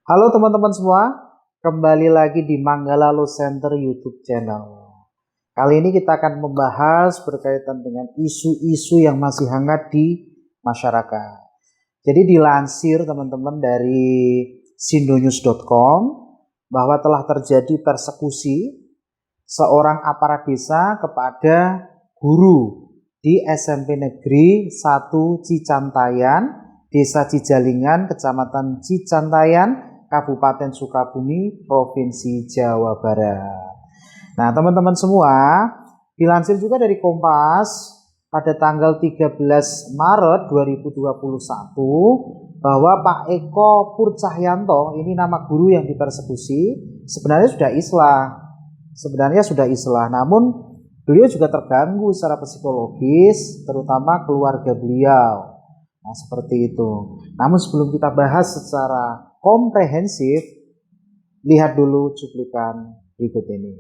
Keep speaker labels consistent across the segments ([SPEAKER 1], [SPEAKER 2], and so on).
[SPEAKER 1] Halo teman-teman semua, kembali lagi di Manggala Law Center YouTube channel. Kali ini kita akan membahas berkaitan dengan isu-isu yang masih hangat di masyarakat. Jadi dilansir teman-teman dari sindonews.com bahwa telah terjadi persekusi seorang aparat desa kepada guru di SMP Negeri 1 Cicantayan, Desa Cijalingan, Kecamatan Cicantayan, Kabupaten Sukabumi, Provinsi Jawa Barat. Nah, teman-teman semua, dilansir juga dari Kompas pada tanggal 13 Maret 2021 bahwa Pak Eko Purcahyanto, ini nama guru yang dipersekusi, sebenarnya sudah islah. Namun beliau juga terganggu secara psikologis, terutama keluarga beliau. Nah, seperti itu. Namun sebelum kita bahas secara komprehensif, lihat dulu cuplikan berikut ini.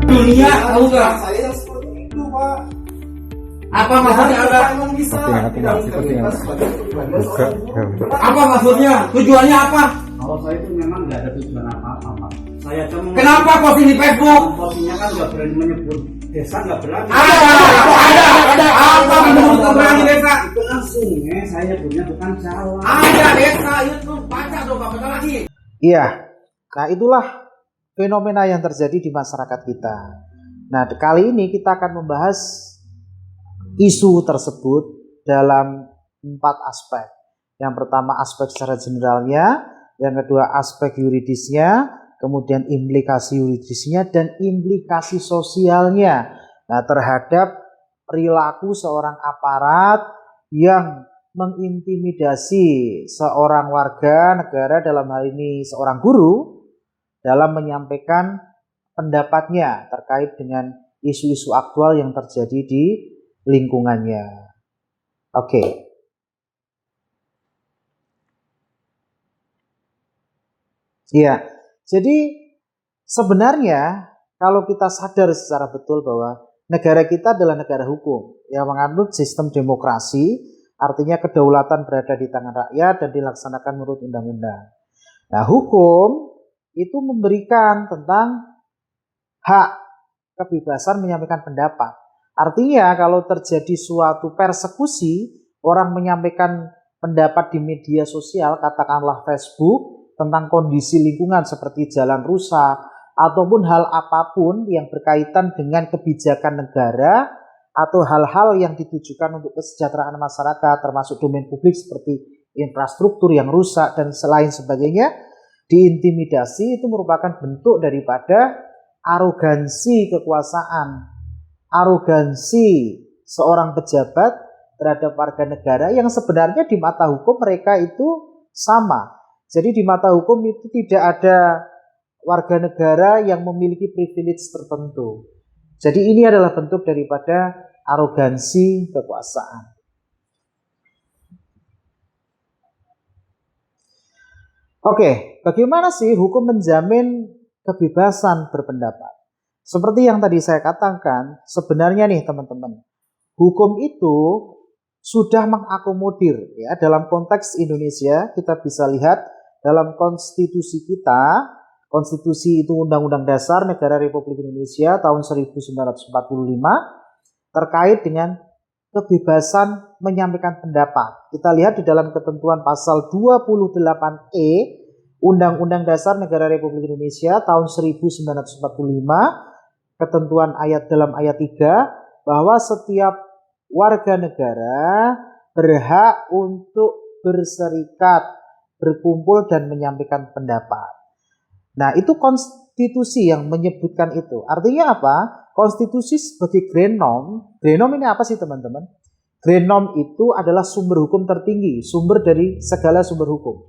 [SPEAKER 2] Dunia tahu nggak?
[SPEAKER 3] Saya seperti itu, Pak.
[SPEAKER 2] Apa maksudnya Anda? Apa maksudnya? Tujuannya apa?
[SPEAKER 3] Kalau saya itu memang nggak ada tujuan apa-apa, Pak. Saya cuma
[SPEAKER 2] Kenapa posting di Facebook?
[SPEAKER 3] posisinya kan nggak berani menyebut desa, nggak berani.
[SPEAKER 2] Ada. Apa menurut berani desa?
[SPEAKER 3] Itu kan sungai, saya nyebutnya bukan jalan.
[SPEAKER 2] Ada desa itu baca dong Pak, betul lagi.
[SPEAKER 1] Iya, nah itulah fenomena yang terjadi di masyarakat kita. Nah, kali ini kita akan membahas isu tersebut dalam 4 aspek. Yang pertama aspek secara generalnya, yang kedua aspek yuridisnya, kemudian implikasi yuridisnya dan implikasi sosialnya. Nah, terhadap perilaku seorang aparat yang mengintimidasi seorang warga negara, dalam hal ini seorang guru, dalam menyampaikan pendapatnya terkait dengan isu-isu aktual yang terjadi di lingkungannya. Oke. Iya, jadi sebenarnya kalau kita sadar secara betul bahwa negara kita adalah negara hukum yang menganut sistem demokrasi, artinya kedaulatan berada di tangan rakyat dan dilaksanakan menurut undang-undang. Nah, hukum itu memberikan tentang hak kebebasan menyampaikan pendapat. Artinya kalau terjadi suatu persekusi, orang menyampaikan pendapat di media sosial, katakanlah Facebook, tentang kondisi lingkungan seperti jalan rusak, ataupun hal apapun yang berkaitan dengan kebijakan negara, atau hal-hal yang ditujukan untuk kesejahteraan masyarakat, termasuk domain publik seperti infrastruktur yang rusak dan selain sebagainya, diintimidasi, itu merupakan bentuk daripada arogansi kekuasaan, arogansi seorang pejabat terhadap warga negara yang sebenarnya di mata hukum mereka itu sama. Jadi di mata hukum itu tidak ada warga negara yang memiliki privilege tertentu. Jadi ini adalah bentuk daripada arogansi kekuasaan. Oke, bagaimana sih hukum menjamin kebebasan berpendapat? Seperti yang tadi saya katakan, sebenarnya nih teman-teman, hukum itu sudah mengakomodir ya, dalam konteks Indonesia. Kita bisa lihat dalam konstitusi kita, konstitusi itu Undang-Undang Dasar Negara Republik Indonesia tahun 1945 terkait dengan kebebasan menyampaikan pendapat. Kita lihat di dalam ketentuan pasal 28E Undang-Undang Dasar Negara Republik Indonesia tahun 1945, ketentuan dalam ayat 3, bahwa setiap warga negara berhak untuk berserikat, berkumpul dan menyampaikan pendapat. Nah, itu konstitusi yang menyebutkan itu. Artinya apa? Konstitusi sebagai grenom. Grenom ini apa sih teman-teman? Grenom itu adalah sumber hukum tertinggi, sumber dari segala sumber hukum.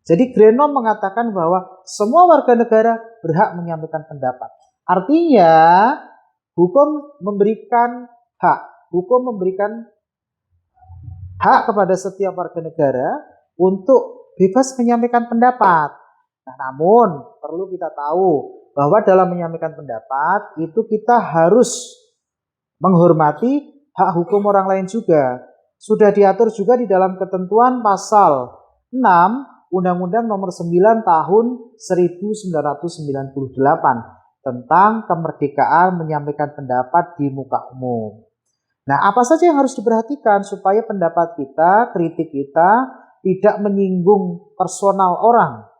[SPEAKER 1] Jadi grenom mengatakan bahwa semua warga negara berhak menyampaikan pendapat. Artinya hukum memberikan hak kepada setiap warga negara untuk bebas menyampaikan pendapat. Nah, namun perlu kita tahu bahwa dalam menyampaikan pendapat itu kita harus menghormati hak hukum orang lain juga. Sudah diatur juga di dalam ketentuan pasal 6 Undang-Undang Nomor 9 Tahun 1998 tentang kemerdekaan menyampaikan pendapat di muka umum. Nah, apa saja yang harus diperhatikan supaya pendapat kita, kritik kita tidak menyinggung personal orang,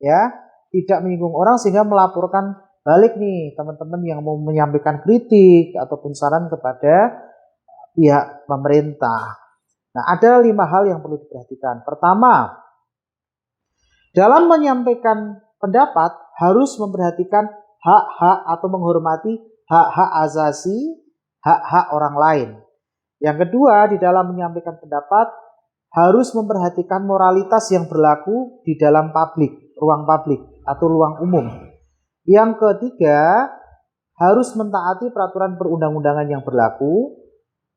[SPEAKER 1] ya, tidak menyinggung orang sehingga melaporkan balik nih teman-teman yang mau menyampaikan kritik ataupun saran kepada pihak pemerintah. Nah, ada 5 hal yang perlu diperhatikan. Pertama, dalam menyampaikan pendapat harus memperhatikan hak-hak atau menghormati hak-hak asasi, hak-hak orang lain. Yang kedua, di dalam menyampaikan pendapat harus memperhatikan moralitas yang berlaku di dalam ruang publik atau ruang umum. Yang ketiga, harus mentaati peraturan perundang-undangan yang berlaku.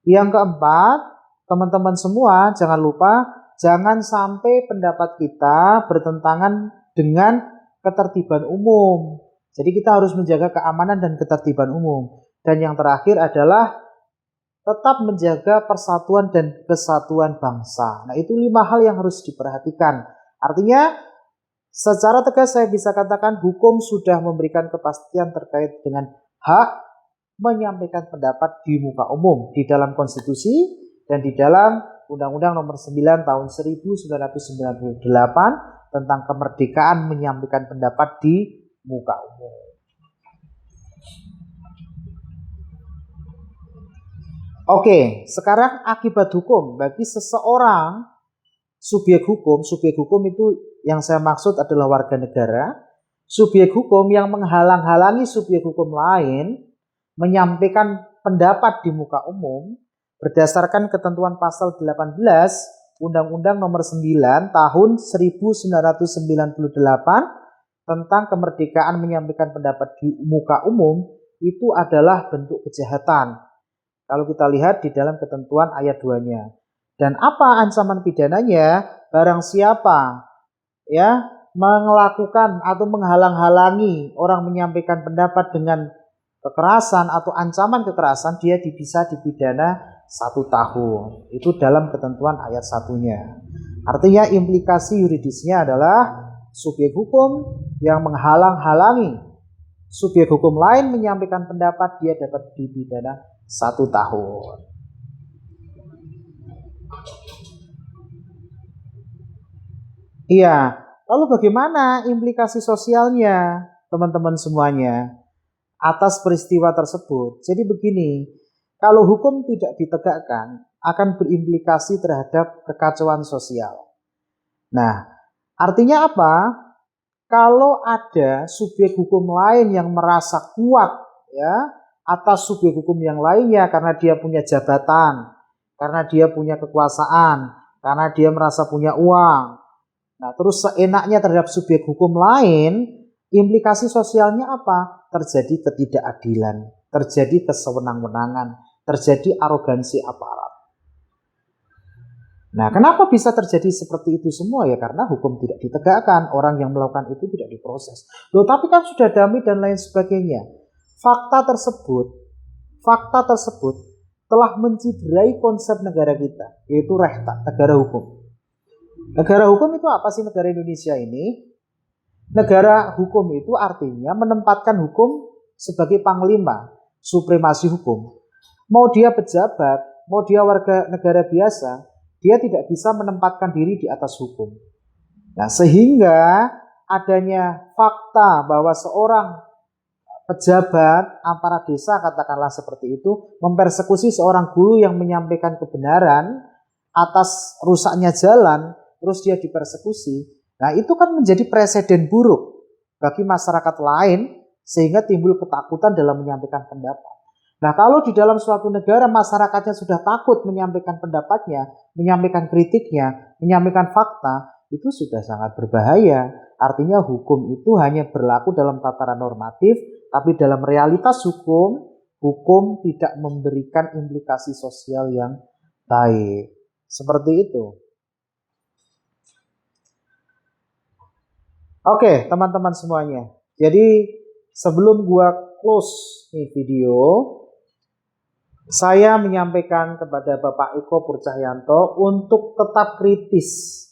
[SPEAKER 1] Yang keempat, teman-teman semua jangan lupa jangan sampai pendapat kita bertentangan dengan ketertiban umum. Jadi kita harus menjaga keamanan dan ketertiban umum. Dan yang terakhir adalah tetap menjaga persatuan dan kesatuan bangsa. Nah, itu 5 hal yang harus diperhatikan. Artinya secara tegas saya bisa katakan hukum sudah memberikan kepastian terkait dengan hak menyampaikan pendapat di muka umum di dalam konstitusi dan di dalam Undang-Undang Nomor 9 Tahun 1998 tentang kemerdekaan menyampaikan pendapat di muka umum. Oke, sekarang akibat hukum bagi seseorang subjek hukum itu yang saya maksud adalah warga negara. Subjek hukum yang menghalang-halangi subjek hukum lain menyampaikan pendapat di muka umum berdasarkan ketentuan pasal 18 Undang-Undang Nomor 9 Tahun 1998 tentang kemerdekaan menyampaikan pendapat di muka umum itu adalah bentuk kejahatan. Kalau kita lihat di dalam ketentuan ayat 2-nya. Dan apa ancaman pidananya? Barang siapa ya melakukan atau menghalang-halangi orang menyampaikan pendapat dengan kekerasan atau ancaman kekerasan, dia bisa dipidana 1 tahun. Itu dalam ketentuan ayat 1-nya. Artinya implikasi yuridisnya adalah subjek hukum yang menghalang-halangi subjek hukum lain menyampaikan pendapat, dia dapat dipidana 1 tahun. Iya, lalu bagaimana implikasi sosialnya teman-teman semuanya atas peristiwa tersebut? Jadi begini, kalau hukum tidak ditegakkan akan berimplikasi terhadap kekacauan sosial. Nah, artinya apa? Kalau ada subjek hukum lain yang merasa kuat ya atas subjek hukum yang lainnya karena dia punya jabatan, karena dia punya kekuasaan, karena dia merasa punya uang. Nah, terus seenaknya terhadap subjek hukum lain, implikasi sosialnya apa? Terjadi ketidakadilan, terjadi kesewenang-wenangan, terjadi arogansi aparat. Nah, kenapa bisa terjadi seperti itu semua? Ya karena hukum tidak ditegakkan, orang yang melakukan itu tidak diproses. Loh, tapi kan sudah damai dan lain sebagainya. Fakta tersebut telah menciderai konsep negara kita, yaitu rehta, negara hukum. Negara hukum itu apa sih negara Indonesia ini? Negara hukum itu artinya menempatkan hukum sebagai panglima, supremasi hukum. Mau dia pejabat, mau dia warga negara biasa, dia tidak bisa menempatkan diri di atas hukum. Nah, sehingga adanya fakta bahwa seorang pejabat aparat desa, katakanlah seperti itu, mempersekusi seorang guru yang menyampaikan kebenaran atas rusaknya jalan, terus dia dipersekusi. Nah, itu kan menjadi presiden buruk bagi masyarakat lain sehingga timbul ketakutan dalam menyampaikan pendapat. Nah, kalau di dalam suatu negara masyarakatnya sudah takut menyampaikan pendapatnya, menyampaikan kritiknya, menyampaikan fakta, itu sudah sangat berbahaya. Artinya hukum itu hanya berlaku dalam tataran normatif, tapi dalam realitas hukum tidak memberikan implikasi sosial yang baik. Seperti itu. Oke, teman-teman semuanya. Jadi sebelum gua close nih video, Saya menyampaikan kepada Bapak Eko Purcahyanto untuk tetap kritis.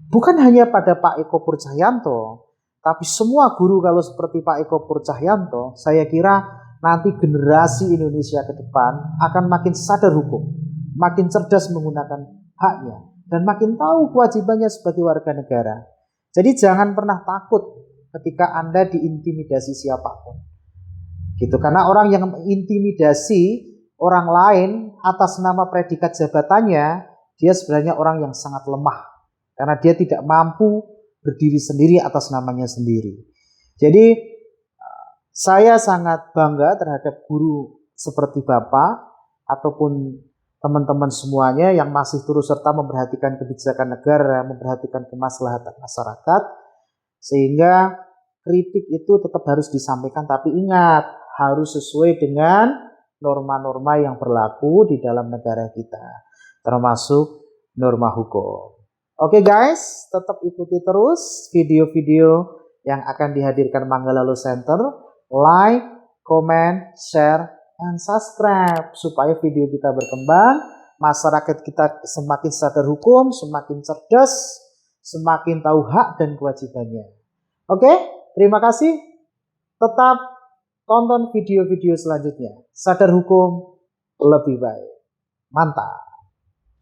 [SPEAKER 1] Bukan hanya pada Pak Eko Purcahyanto, tapi semua guru kalau seperti Pak Eko Purcahyanto, saya kira nanti generasi Indonesia ke depan akan makin sadar hukum, makin cerdas menggunakan haknya, dan makin tahu kewajibannya sebagai warga negara. Jadi jangan pernah takut ketika Anda diintimidasi siapapun. Gitu, karena orang yang mengintimidasi orang lain atas nama predikat jabatannya, dia sebenarnya orang yang sangat lemah karena dia tidak mampu berdiri sendiri atas namanya sendiri. Jadi saya sangat bangga terhadap guru seperti Bapak ataupun teman-teman semuanya yang masih terus serta memperhatikan kebijakan negara, memperhatikan kemaslahatan masyarakat, sehingga kritik itu tetap harus disampaikan, tapi ingat, harus sesuai dengan norma-norma yang berlaku di dalam negara kita, termasuk norma hukum. Oke guys, tetap ikuti terus video-video yang akan dihadirkan Manggala Law Center. Like, comment, share, and subscribe supaya video kita berkembang, masyarakat kita semakin sadar hukum, semakin cerdas, semakin tahu hak dan kewajibannya. Oke, terima kasih. Tetap tonton video-video selanjutnya. Sadar hukum lebih baik. Mantap.